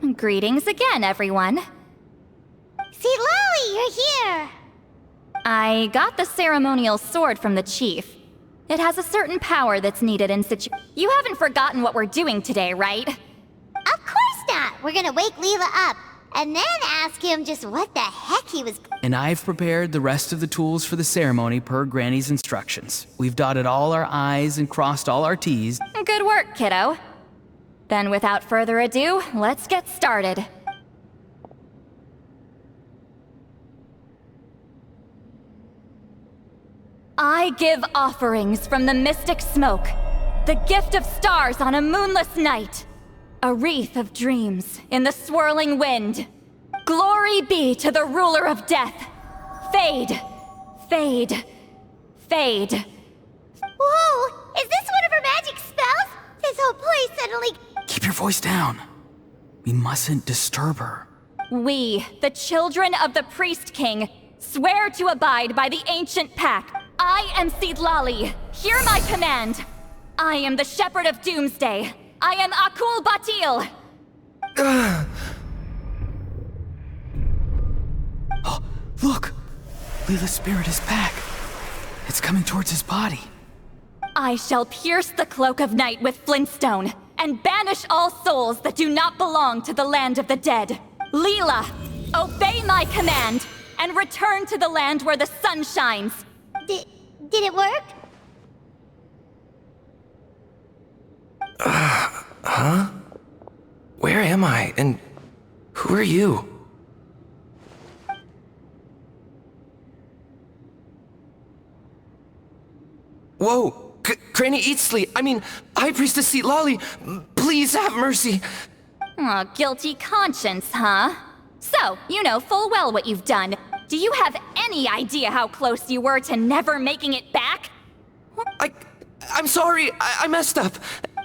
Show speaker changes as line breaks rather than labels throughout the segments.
Greetings again, everyone.
See, Lolly, you're here!
I got the ceremonial sword from the chief. It has a certain power that's needed in You haven't forgotten what we're doing today, right?
Of course not! We're gonna wake Leela up, and then ask him just what the heck he was...
And I've prepared the rest of the tools for the ceremony per Granny's instructions. We've dotted all our I's and crossed all our T's.
Good work, kiddo. Then without further ado, let's get started. I give offerings from the mystic smoke, the gift of stars on a moonless night, a wreath of dreams in the swirling wind. Glory be to the ruler of death. Fade, fade, fade.
Whoa! Is this one of her magic spells? This whole place suddenly...
Keep your voice down. We mustn't disturb her.
We, the children of the Priest King, swear to abide by the ancient pact. I am Seedlali. Hear my command. I am the Shepherd of Doomsday. I am Akul Batil.
Oh, look! Leela's spirit is back. It's coming towards his body.
I shall pierce the cloak of night with flintstone and banish all souls that do not belong to the land of the dead. Leela, obey my command and return to the land where the sun shines.
Did it work?
Huh? Where am I? And who are you? Whoa! Granny Eatsley! I mean, High Priestess Seedlali! Please have mercy!
Aw, guilty conscience, huh? So, you know full well what you've done. Do you have any idea how close you were to never making it back?
I'm sorry, I messed up.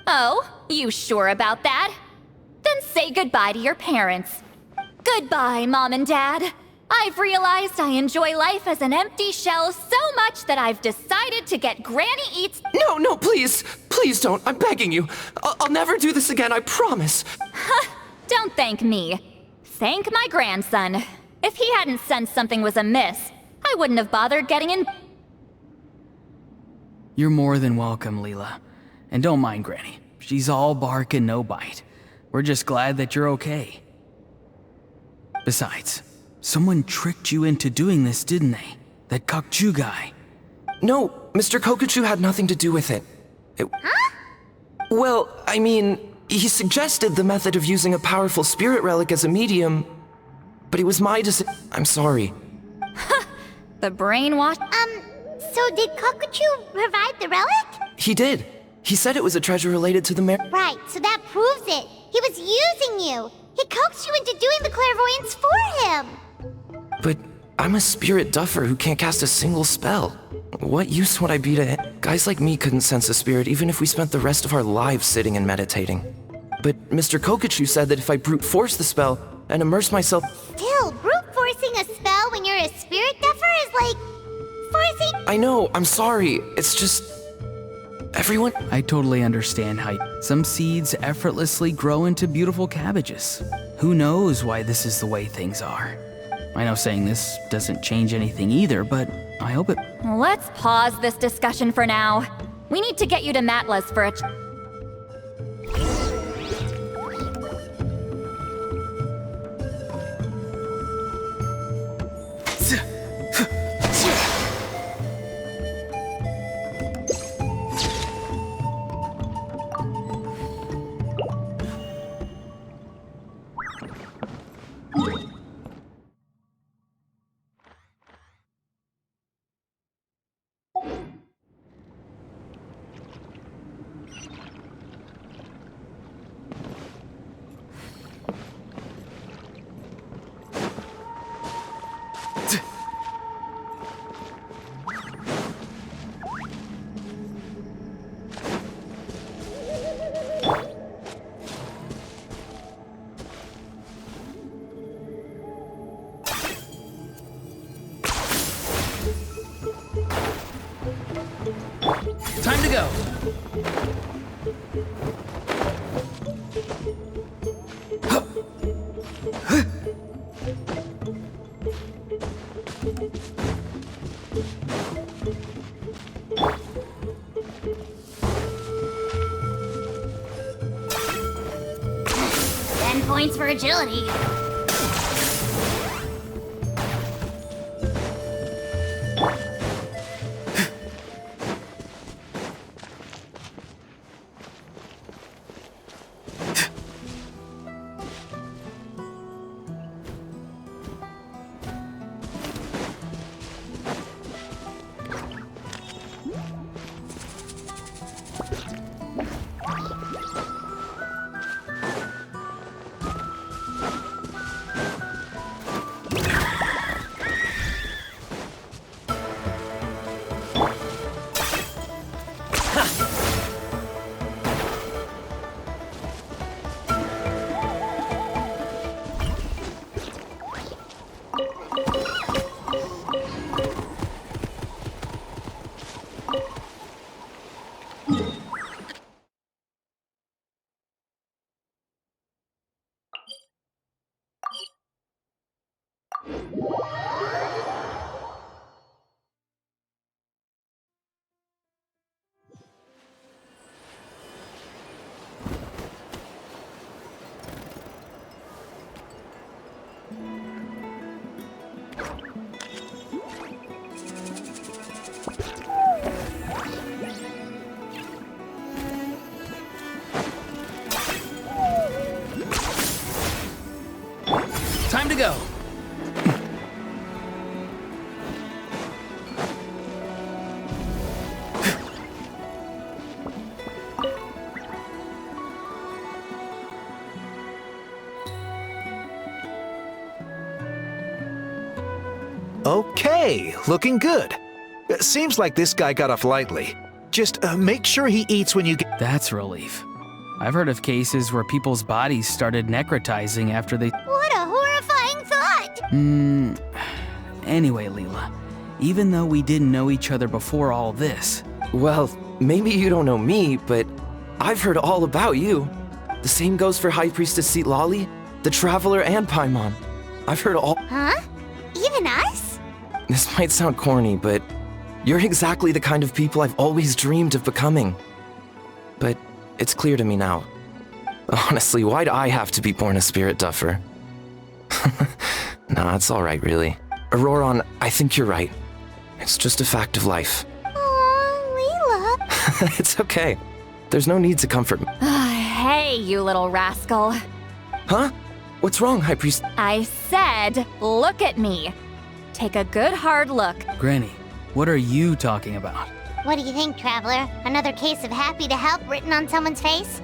Oh, you sure about that? Then say goodbye to your parents. Goodbye, Mom and Dad. I've realized I enjoy life as an empty shell so much that I've decided to get Granny Eats—
No, please! Please don't, I'm begging you. I'll never do this again, I promise.
Don't thank me. Thank my grandson. If he hadn't sensed something was amiss, I wouldn't have bothered getting in—
You're more than welcome, Leela. And don't mind Granny. She's all bark and no bite. We're just glad that you're okay. Besides, someone tricked you into doing this, didn't they? That Kokju guy.
No, Mr. Kokachu had nothing to do with it.
Huh?
Well, I mean, he suggested the method of using a powerful spirit relic as a medium, but it was my decision. I'm sorry.
The brainwash—
So did Kokuchu provide the relic?
He did. He said it was a treasure related to the
Right, so that proves it. He was using you. He coaxed you into doing the clairvoyance for him.
But I'm a spirit duffer who can't cast a single spell. What use would I be to him? Guys like me couldn't sense a spirit even if we spent the rest of our lives sitting and meditating. But Mr. Kokachu said that if I brute force the spell and immerse myself—
Still, brute forcing a spell when you're a spirit duffer is like... forcing...
I know, I'm sorry. It's just... everyone—
I totally understand how some seeds effortlessly grow into beautiful cabbages. Who knows why this is the way things are? I know saying this doesn't change anything either, but I hope it—
Let's pause this discussion for now. We need to get you to Matla's for a—
10 points for agility.
Time to go.
Okay, looking good. It seems like this guy got off lightly. Just make sure he eats when you get...
That's relief. I've heard of cases where people's bodies started necrotizing after they...
What a horrifying thought!
Anyway, Leela, even though we didn't know each other before all this...
Well, maybe you don't know me, but I've heard all about you. The same goes for High Priestess Lali, the Traveler, and Paimon. I've heard all...
Huh? Even us?
This might sound corny, but you're exactly the kind of people I've always dreamed of becoming. But it's clear to me now. Honestly, why'd I have to be born a spirit duffer? Nah, it's alright, really. Auroron, I think you're right. It's just a fact of life.
Oh, Leela.
It's okay. There's no need to comfort me.
Hey, you little rascal.
Huh? What's wrong, High Priest?
I said, look at me. Take a good hard look.
Granny, what are you talking about?
What do you think, Traveler? Another case of happy to help written on someone's face?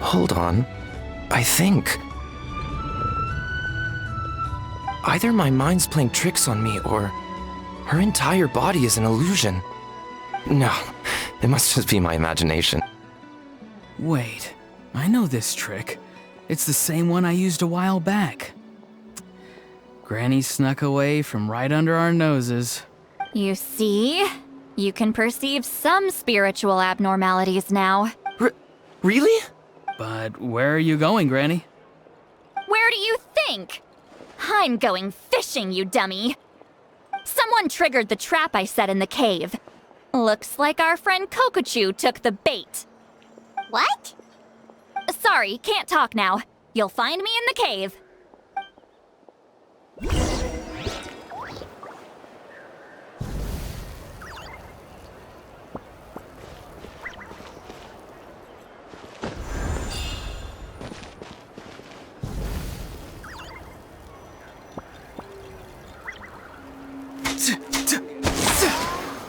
Hold on. I think... either my mind's playing tricks on me, or her entire body is an illusion. No, it must just be my imagination.
Wait, I know this trick. It's the same one I used a while back. Granny snuck away from right under our noses.
You see? You can perceive some spiritual abnormalities now.
Really?
But where are you going, Granny?
Where do you think? I'm going fishing, you dummy. Someone triggered the trap I set in the cave. Looks like our friend Kokochu took the bait.
What?
Sorry, can't talk now. You'll find me in the cave.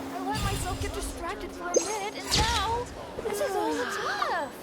I let myself get distracted for a minute, and now this is all that's left.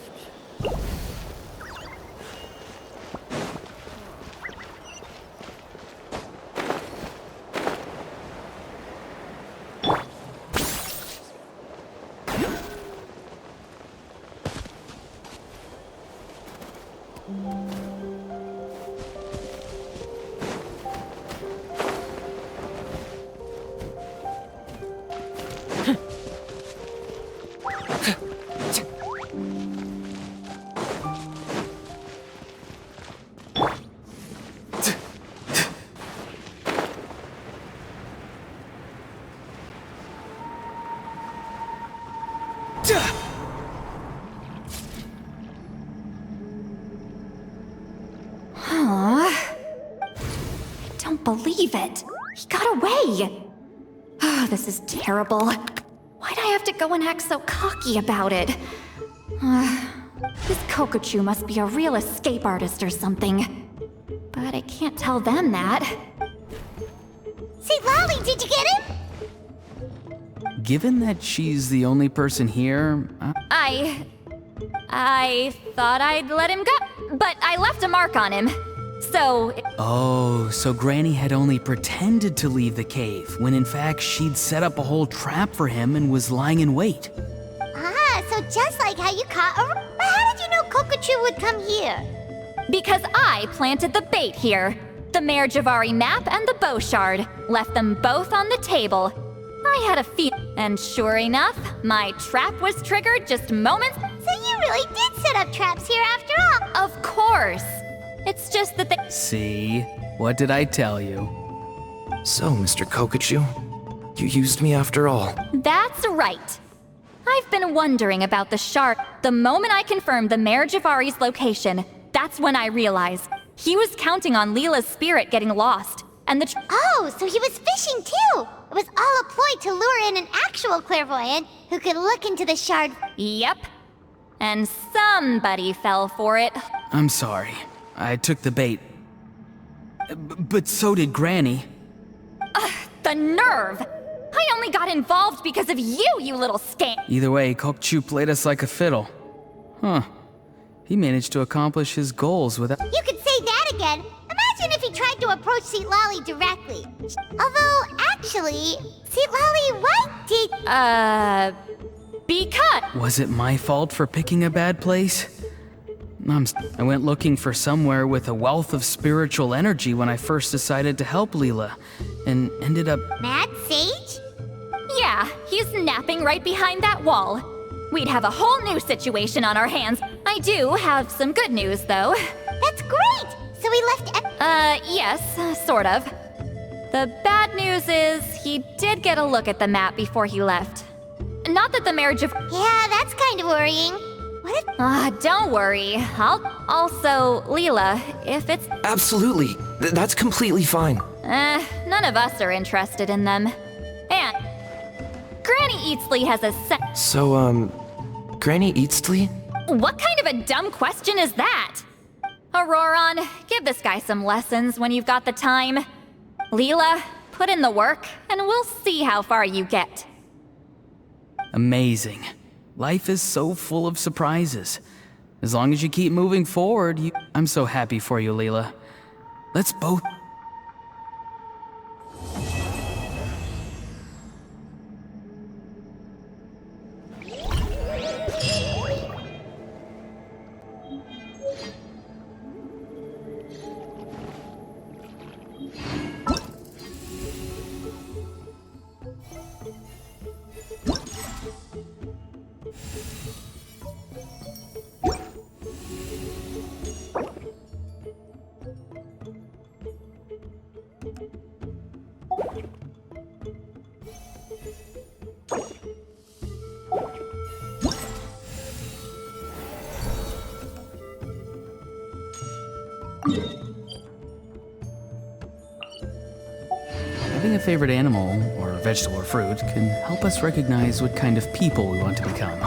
can't believe it. He got away. Oh, this is terrible. Why'd I have to go and act so cocky about it? This Kokochu must be a real escape artist or something. But I can't tell them that.
St. Lolly, did you get him?
Given that she's the only person here,
I thought I'd let him go, but I left a mark on him. So...
Oh, so Granny had only pretended to leave the cave, when in fact she'd set up a whole trap for him and was lying in wait.
Ah, so just like how you caught a... But how did you know Kokochu would come here?
Because I planted the bait here. The Mare Javari map and the bow shard. Left them both on the table. I had a feel, and sure enough, my trap was triggered just moments...
So you really did set up traps here after all.
Of course. It's just that they...
See? What did I tell you?
So, Mr. Kokochu, you used me after all.
That's right. I've been wondering about the shard. The moment I confirmed the Mare Javari's location, that's when I realized he was counting on Leela's spirit getting lost, and the
Oh, so he was fishing too! It was all a ploy to lure in an actual clairvoyant who could look into the shard.
Yep. And somebody fell for it.
I'm sorry. I took the bait. But so did Granny.
The nerve! I only got involved because of you, you little scam.
Either way, Kokochu played us like a fiddle. Huh. He managed to accomplish his goals without...
You could say that again. Imagine if he tried to approach St. Lolly directly. Although, actually, St. Lolly, what did...
Because...
Was it my fault for picking a bad place? I went looking for somewhere with a wealth of spiritual energy when I first decided to help Leela, and ended up...
Mad Sage?
Yeah, he's napping right behind that wall. We'd have a whole new situation on our hands. I do have some good news, though.
That's great! So he left...
Yes, sort of. The bad news is he did get a look at the map before he left. Not that the marriage of...
Yeah, that's kind of worrying. What if...
don't worry. Also, Leela, if it's...
Absolutely. That's completely fine.
None of us are interested in them. And... Granny Eatsley has a
So, Granny Eatsley?
What kind of a dumb question is that? Auroron, give this guy some lessons when you've got the time. Leela, put in the work, and we'll see how far you get.
Amazing. Life is so full of surprises. As long as you keep moving forward, I'm so happy for you, Leela. Let's both... Having a favorite animal, or vegetable or fruit, can help us recognize what kind of people we want to become.